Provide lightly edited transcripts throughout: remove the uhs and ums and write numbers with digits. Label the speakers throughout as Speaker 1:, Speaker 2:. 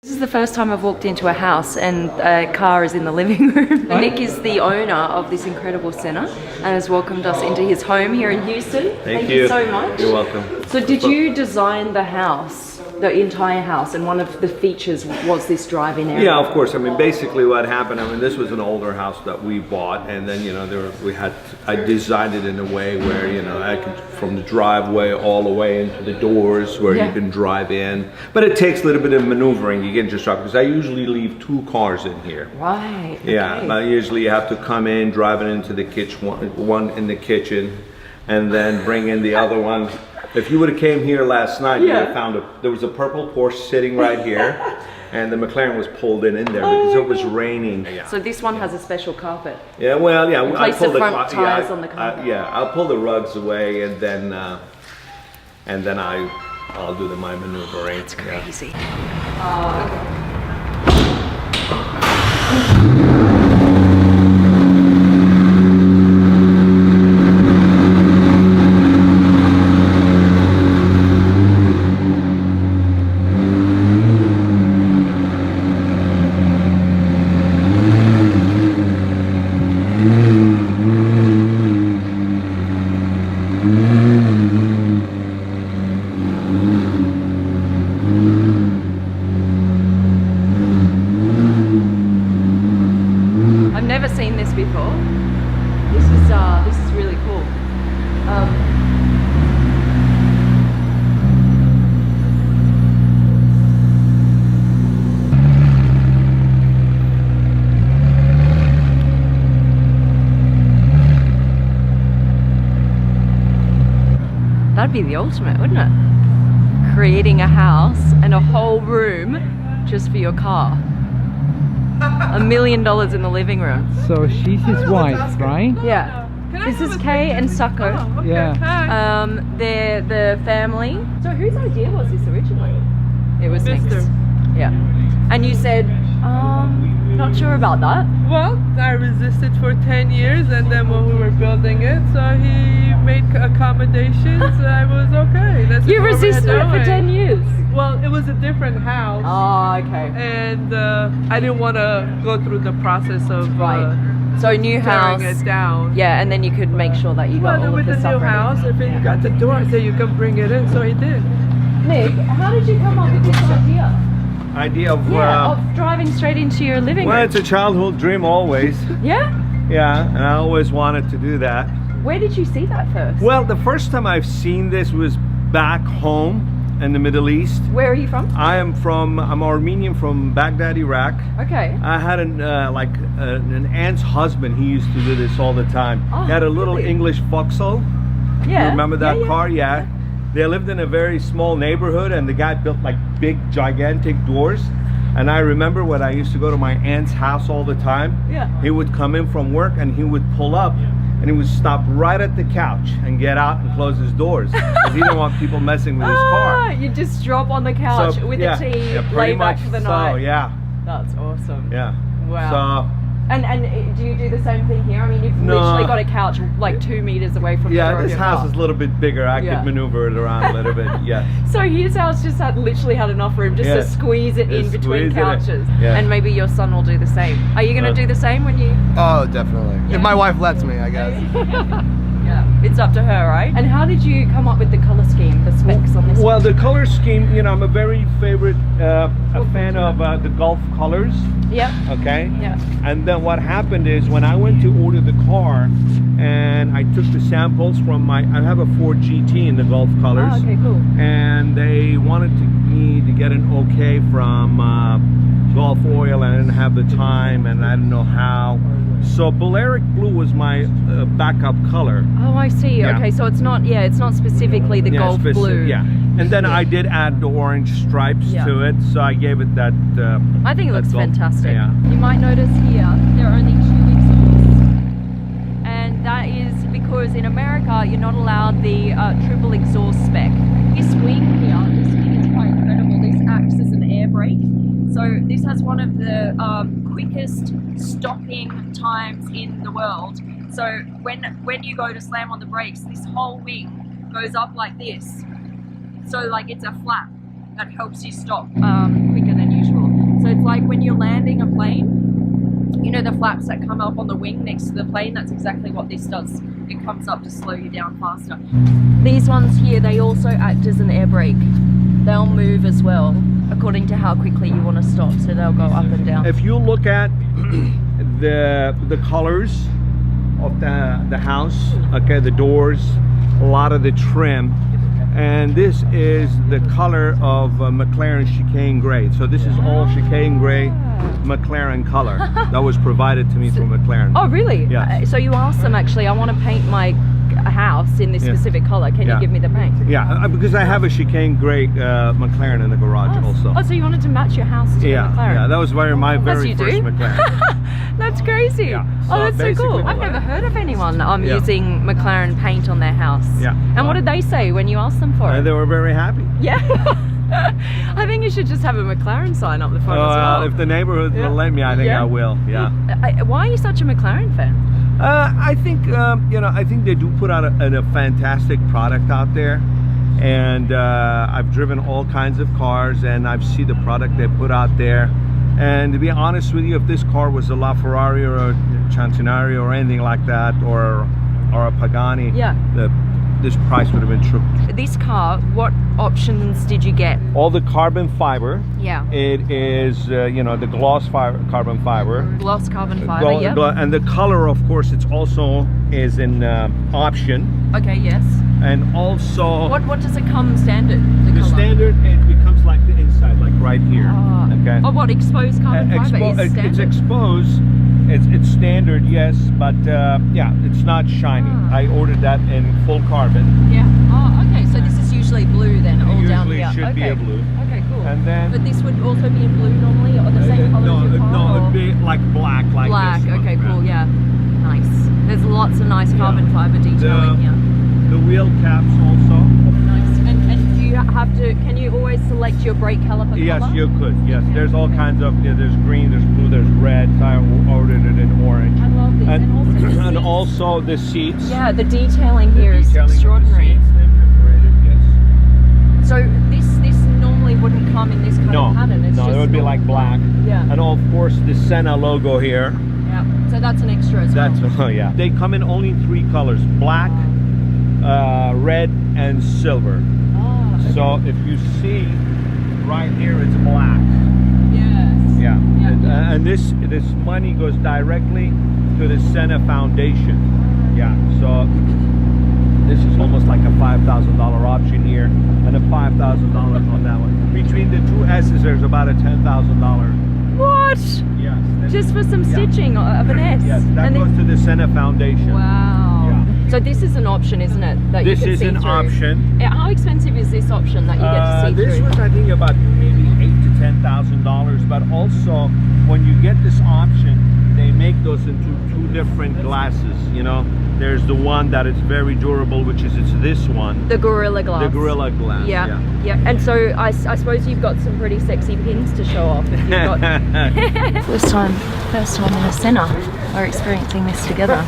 Speaker 1: This is the first time I've walked into a house and a car is in the living room. Nick is the owner of this incredible centre and has welcomed us into his home here in Houston. Thank you so much.
Speaker 2: You're welcome.
Speaker 1: So did you design the house, the entire house, and one of the features was this drive-in area?
Speaker 2: Yeah, of course. I mean, basically what happened, I mean, this was an older house that we bought, and then, you know, I designed it in a way where, you know, I could, from the driveway all the way into the doors where you can drive in. But it takes a little bit of maneuvering. You can just drive, because I usually leave 2 cars in here.
Speaker 1: Right.
Speaker 2: Yeah,
Speaker 1: okay.
Speaker 2: but usually you have to come in, drive it into the kitchen, one in the kitchen, and then bring in the other one. If you would have came here last night, you would have found there was a purple Porsche sitting right here, and the McLaren was pulled in there because it was raining. Yeah.
Speaker 1: So this one has a special carpet.
Speaker 2: Yeah, well, yeah.
Speaker 1: I pull the front tires on the carpet.
Speaker 2: Yeah, I'll pull the rugs away, and then I'll do my maneuvering.
Speaker 1: It's crazy. I've never seen this before. This is really cool. That'd be the ultimate, wouldn't it? Creating a house and a whole room just for your car. $1 million in the living room.
Speaker 3: So she's his wife, right?
Speaker 1: Yeah. This is Kay and Sako.
Speaker 3: Oh, okay. Yeah.
Speaker 1: They're the family. So whose idea was this originally? It was Nick's. Yeah. And you said, not sure about that.
Speaker 4: Well, I resisted for 10 years, and then when we were building it, so he made accommodations. I was okay. That's
Speaker 1: You resisted it for 10 years?
Speaker 4: Well, it was a different house.
Speaker 1: Oh, okay.
Speaker 4: And I didn't want to go through the process of
Speaker 1: so new house.
Speaker 4: tearing it down.
Speaker 1: Yeah, and then you could make sure that you got all of
Speaker 4: with
Speaker 1: the
Speaker 4: the
Speaker 1: stuff
Speaker 4: new
Speaker 1: ready.
Speaker 4: house, if you got the door, I said you can bring it in, so he did.
Speaker 1: Nick, how did you come up with this idea?
Speaker 2: Of
Speaker 1: Of driving straight into your living room.
Speaker 2: well, it's a childhood dream always.
Speaker 1: Yeah?
Speaker 2: Yeah, and I always wanted to do that.
Speaker 1: Where did you see that first?
Speaker 2: Well, the first time I've seen this was back home in the Middle East.
Speaker 1: Where are you from?
Speaker 2: I'm Armenian from Baghdad, Iraq.
Speaker 1: Okay.
Speaker 2: I had an aunt's husband. He used to do this all the time.
Speaker 1: Oh,
Speaker 2: He had a little
Speaker 1: really?
Speaker 2: English Vauxhall.
Speaker 1: Yeah.
Speaker 2: You remember that
Speaker 1: Yeah.
Speaker 2: car? Yeah. They lived in a very small neighborhood, and the guy built like big, gigantic doors. And I remember when I used to go to my aunt's house all the time.
Speaker 1: Yeah.
Speaker 2: He would come in from work and he would pull up and he would stop right at the couch and get out and close his doors because he didn't want people messing with his car.
Speaker 1: You just drop on the couch with the tea, lay back for the night.
Speaker 2: So, yeah.
Speaker 1: That's awesome.
Speaker 2: Yeah.
Speaker 1: Wow. And do you do the same thing here? I mean, you've literally got a couch like 2 meters away from the door
Speaker 2: Yeah,
Speaker 1: of
Speaker 2: this
Speaker 1: your
Speaker 2: house
Speaker 1: car.
Speaker 2: is a little bit bigger. I could maneuver it around a little bit. Yeah.
Speaker 1: So his house just literally had enough room just to squeeze it in between couches.
Speaker 2: Yeah.
Speaker 1: And maybe your son will do the same. Are you going to do the same when you...
Speaker 5: Oh, definitely.
Speaker 1: Yeah.
Speaker 5: If my wife lets me, I guess.
Speaker 1: Yeah, it's up to her, right? And how did you come up with the color scheme, the specs on this?
Speaker 2: Well, the color scheme, you know, I'm a very a fan of the Gulf colors.
Speaker 1: Yep.
Speaker 2: Okay.
Speaker 1: Yeah.
Speaker 2: And then what happened is when I went to order the car, and I took the samples from I have a Ford GT in the Gulf colors.
Speaker 1: Oh, okay, cool.
Speaker 2: And they wanted me to get an okay from Gulf Oil, and I didn't have the time, and I didn't know how. So Balearic blue was my backup color.
Speaker 1: Oh, I see.
Speaker 2: Yeah.
Speaker 1: Okay, so it's not specifically the Gulf blue.
Speaker 2: Yeah. And then I did add the orange stripes to it, so I gave it that.
Speaker 1: I think it looks
Speaker 2: Gulf,
Speaker 1: fantastic.
Speaker 2: Yeah.
Speaker 1: You might notice here there are only 2 exhausts, and that is because in America you're not allowed the triple exhaust spec. This wing here, this wing is quite incredible. This acts as an air brake. So this has one of the quickest stopping times in the world. So when you go to slam on the brakes, this whole wing goes up like this. So like it's a flap that helps you stop quicker than usual. when you're landing a plane, you know the flaps that come up on the wing next to the plane, that's exactly what this does. It comes up to slow you down faster. These ones here, they also act as an air brake. They'll move as well, according to how quickly you want to stop, so they'll go up and down.
Speaker 2: If you look at the colors of the house, okay, the doors, a lot of the trim, and this is the color of McLaren chicane gray. So this is all chicane gray McLaren color that was provided to me from McLaren.
Speaker 1: Oh really?
Speaker 2: Yeah.
Speaker 1: So you asked them, actually, I want to paint my house in this specific color, can you give me the paint?
Speaker 2: Yeah, because I have a chicane gray McLaren in the garage also.
Speaker 1: Oh, so you wanted to match your house to the McLaren?
Speaker 2: Yeah, that was my very
Speaker 1: you
Speaker 2: first
Speaker 1: do?
Speaker 2: McLaren.
Speaker 1: That's crazy.
Speaker 2: Yeah,
Speaker 1: Oh, that's so
Speaker 2: basically
Speaker 1: cool.
Speaker 2: what
Speaker 1: I've
Speaker 2: I-
Speaker 1: never heard of anyone
Speaker 2: Yeah.
Speaker 1: using McLaren paint on their house.
Speaker 2: Yeah.
Speaker 1: And what did they say when you asked them for it?
Speaker 2: And they were very happy.
Speaker 1: Yeah. I think you should just have a McLaren sign up the front as well.
Speaker 2: If the neighborhood
Speaker 1: Yeah.
Speaker 2: will let me, I think
Speaker 1: Yeah.
Speaker 2: I will. Yeah.
Speaker 1: Why are you such a McLaren fan?
Speaker 2: I think I think they do put out a fantastic product out there, and I've driven all kinds of cars, and I've seen the product they put out there. And to be honest with you, if this car was a LaFerrari or a Centenario or anything like that, or a Pagani,
Speaker 1: Yeah.
Speaker 2: this price would have been triple.
Speaker 1: This car, what options did you get?
Speaker 2: All the carbon fiber.
Speaker 1: Yeah.
Speaker 2: It is the gloss carbon fiber.
Speaker 1: Gloss carbon fiber, yeah.
Speaker 2: And the color, of course, it's also is in option,
Speaker 1: Okay, yes.
Speaker 2: and also
Speaker 1: What does it come standard?
Speaker 2: the
Speaker 1: colour?
Speaker 2: standard, it becomes like the inside, like right here.
Speaker 1: Ah.
Speaker 2: Okay.
Speaker 1: Oh, what, exposed carbon fiber is
Speaker 2: It's
Speaker 1: standard?
Speaker 2: exposed. It's standard, yes, but yeah, it's not shiny.
Speaker 1: Ah.
Speaker 2: I ordered that in full carbon.
Speaker 1: Yeah. Oh, okay. So this is usually blue then, all down
Speaker 2: Usually
Speaker 1: here.
Speaker 2: should be
Speaker 1: Okay.
Speaker 2: a blue.
Speaker 1: Okay, cool.
Speaker 2: And then
Speaker 1: But this would also be in blue normally, or the same color as your car?
Speaker 2: no,
Speaker 1: or-
Speaker 2: it'd be like black, like
Speaker 1: black.
Speaker 2: this one.
Speaker 1: Okay, cool. Yeah. Nice. There's lots of nice carbon fiber detailing here.
Speaker 2: The wheel caps also.
Speaker 1: Nice. And do you have to? Can you always select your brake caliper
Speaker 2: Yes,
Speaker 1: color?
Speaker 2: you could. Yes,
Speaker 1: Okay.
Speaker 2: there's all kinds of. Yeah, there's green, there's blue, there's red. So I ordered it in orange.
Speaker 1: I love this. And also the
Speaker 2: and
Speaker 1: seats.
Speaker 2: also the seats.
Speaker 1: Yeah, the detailing here is
Speaker 2: Detailing of the
Speaker 1: extraordinary.
Speaker 2: seats, they're perforated, yes.
Speaker 1: So this normally wouldn't come in this kind
Speaker 2: No,
Speaker 1: of pattern. It's
Speaker 2: no,
Speaker 1: just
Speaker 2: it would be like black.
Speaker 1: Yeah.
Speaker 2: And of course the Senna logo here.
Speaker 1: Yeah. So that's an extra as well.
Speaker 2: That's oh yeah. They come in only 3 colors: black, red, and silver.
Speaker 1: Oh,
Speaker 2: So if you see right here, it's black.
Speaker 1: yes.
Speaker 2: Yeah.
Speaker 1: Yeah,
Speaker 2: And,
Speaker 1: yeah.
Speaker 2: and this money goes directly to the Senna Foundation. Yeah. So this is almost like a $5,000 option here, and a $5,000 on that one. Between the two S's, there's about a $10,000.
Speaker 1: What?
Speaker 2: Yes.
Speaker 1: Just for some
Speaker 2: Yeah.
Speaker 1: stitching of an S.
Speaker 2: Yes, that
Speaker 1: And
Speaker 2: goes
Speaker 1: then-
Speaker 2: to the Senna Foundation.
Speaker 1: Wow.
Speaker 2: Yeah.
Speaker 1: So this is an option, isn't it? That
Speaker 2: This
Speaker 1: you can
Speaker 2: is
Speaker 1: see
Speaker 2: an
Speaker 1: through?
Speaker 2: option.
Speaker 1: Yeah, how expensive is this option that you get to see
Speaker 2: This
Speaker 1: through?
Speaker 2: was, I think, about maybe $8,000 to $10,000. But also, when you get this option, they make those into 2 different glasses. You know, there's the one that is very durable, which is this one,
Speaker 1: The Gorilla Glass.
Speaker 2: the Gorilla Glass.
Speaker 1: Yeah, yeah. And so I suppose you've got some pretty sexy pins to show off. If you've got... First time in a Senna. We're experiencing this together.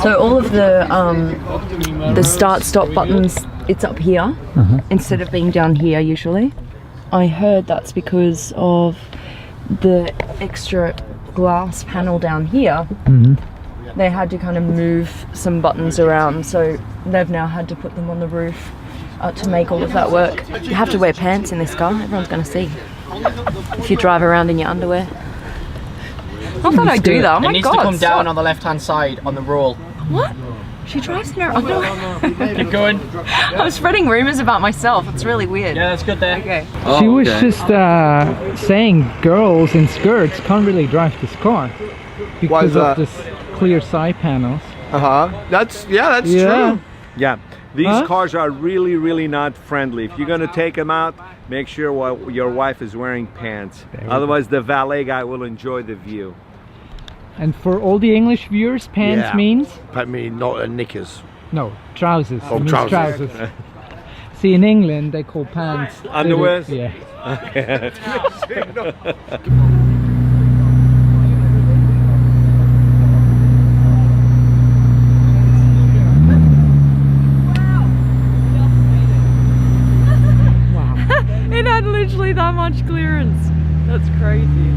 Speaker 1: So all of the start-stop buttons, it's up here instead of being down here usually. I heard that's because of the extra glass panel down here. They had to kind of move some buttons around, so they've now had to put them on the roof to make all of that work. You have to wear pants in this car, everyone's going to see if you drive around in your underwear. Not that I do that, oh
Speaker 6: It
Speaker 1: my
Speaker 6: needs
Speaker 1: god.
Speaker 6: to come down
Speaker 1: stop.
Speaker 6: on the left-hand side on the roll.
Speaker 1: What? She drives in her underwear?
Speaker 6: Keep going.
Speaker 1: I'm spreading rumours about myself, it's really weird.
Speaker 6: Yeah, that's good there.
Speaker 1: Okay.
Speaker 3: She was just saying girls in skirts can't really drive this car because
Speaker 5: that?
Speaker 3: of this clear side panels.
Speaker 5: That's
Speaker 3: Yeah.
Speaker 5: true.
Speaker 2: Yeah. These
Speaker 3: Huh?
Speaker 2: cars are really, really not friendly. If you're gonna take them out, make sure your wife is wearing pants. Otherwise, the valet guy will enjoy the view.
Speaker 3: And for all the English viewers, pants
Speaker 5: Yeah.
Speaker 3: means
Speaker 5: I mean, not knickers.
Speaker 3: no trousers.
Speaker 5: Oh,
Speaker 3: It means
Speaker 5: trousers.
Speaker 3: See, in England they call pants
Speaker 2: Underwear?
Speaker 3: Yeah.
Speaker 1: It had literally that much clearance.
Speaker 4: That's crazy.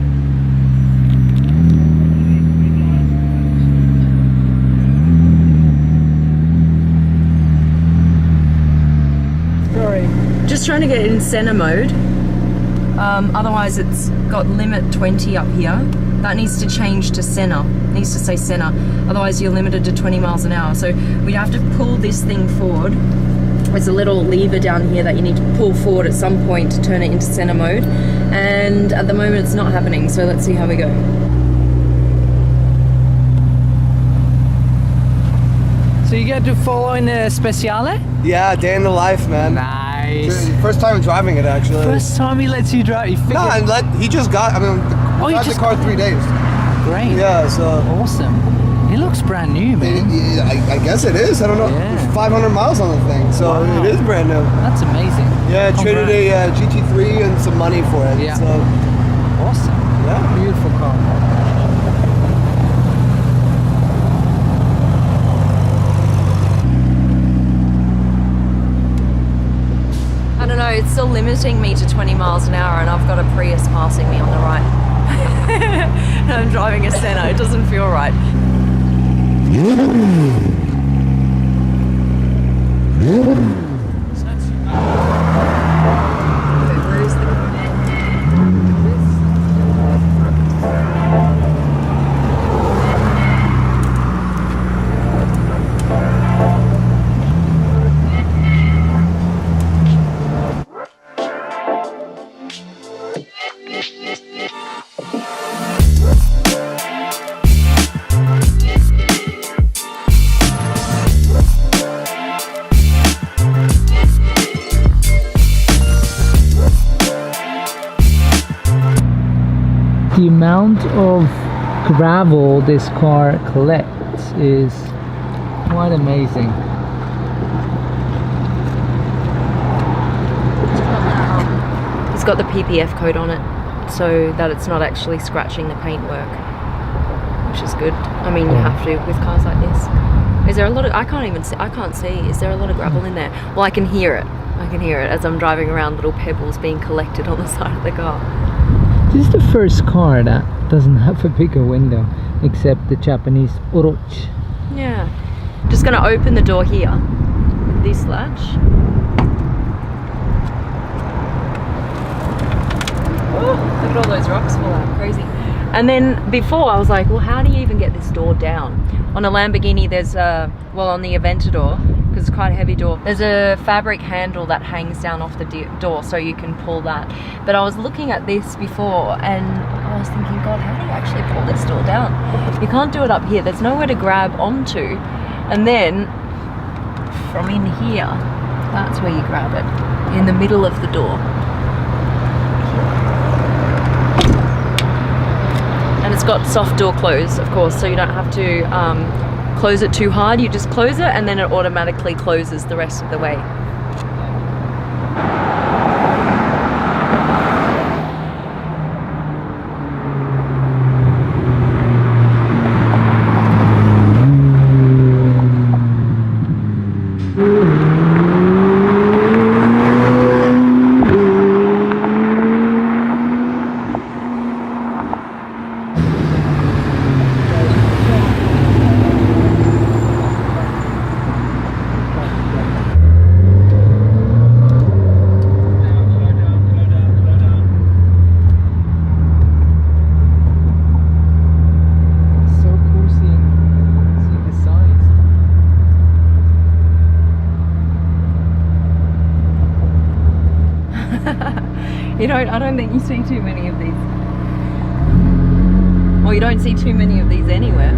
Speaker 1: Just trying to get it in center mode. Otherwise it's got limit 20 up here. That needs to change to center. It needs to say center. Otherwise you're limited to 20 miles an hour. So we have to pull this thing forward. There's a little lever down here that you need to pull forward at some point to turn it into center mode. And at the moment it's not happening. So let's see how we go.
Speaker 3: So you get to follow in a Speciale?
Speaker 5: Yeah, day in the life, man.
Speaker 3: Nice.
Speaker 5: First time driving it, actually.
Speaker 3: First time he lets you drive. You
Speaker 5: No, he just got. I mean,
Speaker 3: Oh, you
Speaker 5: got
Speaker 3: just-
Speaker 5: the car 3 days.
Speaker 3: Great.
Speaker 5: Yeah, so
Speaker 3: Awesome. It looks brand new, man.
Speaker 5: I guess it is. I don't know.
Speaker 3: Yeah.
Speaker 5: There's 500 miles on the thing, so
Speaker 3: Wow.
Speaker 5: it is brand new.
Speaker 3: That's amazing.
Speaker 5: Yeah, I traded
Speaker 3: Congrats.
Speaker 5: a GT3 and some money for it.
Speaker 3: Yeah.
Speaker 5: So
Speaker 3: Awesome.
Speaker 5: yeah.
Speaker 3: Beautiful car.
Speaker 1: I don't know, it's still limiting me to 20 miles an hour and I've got a Prius passing me on the right. And I'm driving a Senna, it doesn't feel right.
Speaker 3: The amount of gravel this car collects is quite amazing.
Speaker 1: It's got the PPF code on it so that it's not actually scratching the paintwork, which is good. I mean, you have to with cars like this. Is there a lot of, I can't see, is there a lot of gravel in there? Well, I can hear it. I can hear it as I'm driving around, little pebbles being collected on the side of the car.
Speaker 3: This is the first car that doesn't have a bigger window, except the Japanese Orochi.
Speaker 1: Yeah. Just gonna open the door here with this latch. Oh, look at all those rocks fall out, crazy. And then before I was like, well, how do you even get this door down? On a Lamborghini there's a, well, on the Aventador, because it's quite a heavy door, there's a fabric handle that hangs down off the door so you can pull that. But I was looking at this before and I was thinking, God, how do you actually pull this door down? You can't do it up here, there's nowhere to grab onto. And then from in here, that's where you grab it, in the middle of the door. And it's got soft door close, of course, so you don't have to close it too hard. You just close it and then it automatically closes the rest of the way. I don't think you see too many of these. Well, you don't see too many of these anywhere.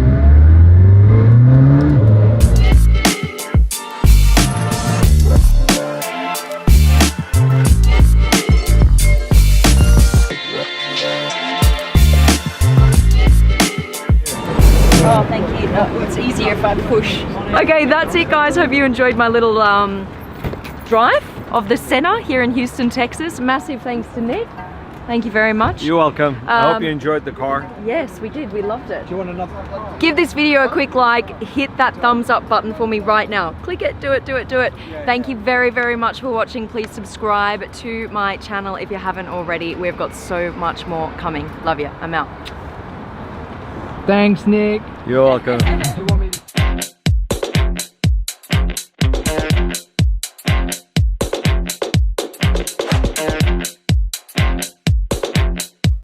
Speaker 1: Oh, thank you. No, it's easier if I push. Okay, that's it, guys. Hope you enjoyed my little drive of the Senna here in Houston, Texas. Massive thanks to Nick. Thank you very much.
Speaker 2: You're welcome. I hope you
Speaker 1: Um,
Speaker 2: enjoyed the car.
Speaker 1: Yes, we did. We loved it.
Speaker 3: Do you want another?
Speaker 1: Give this video a quick like, hit that thumbs up button for me right now. Click it, do it, do it, do it. Thank you very, very much for watching. Please subscribe to my channel if you haven't already. We've got so much more coming. Love you. I'm out.
Speaker 3: Thanks, Nick.
Speaker 2: You're welcome.
Speaker 3: You want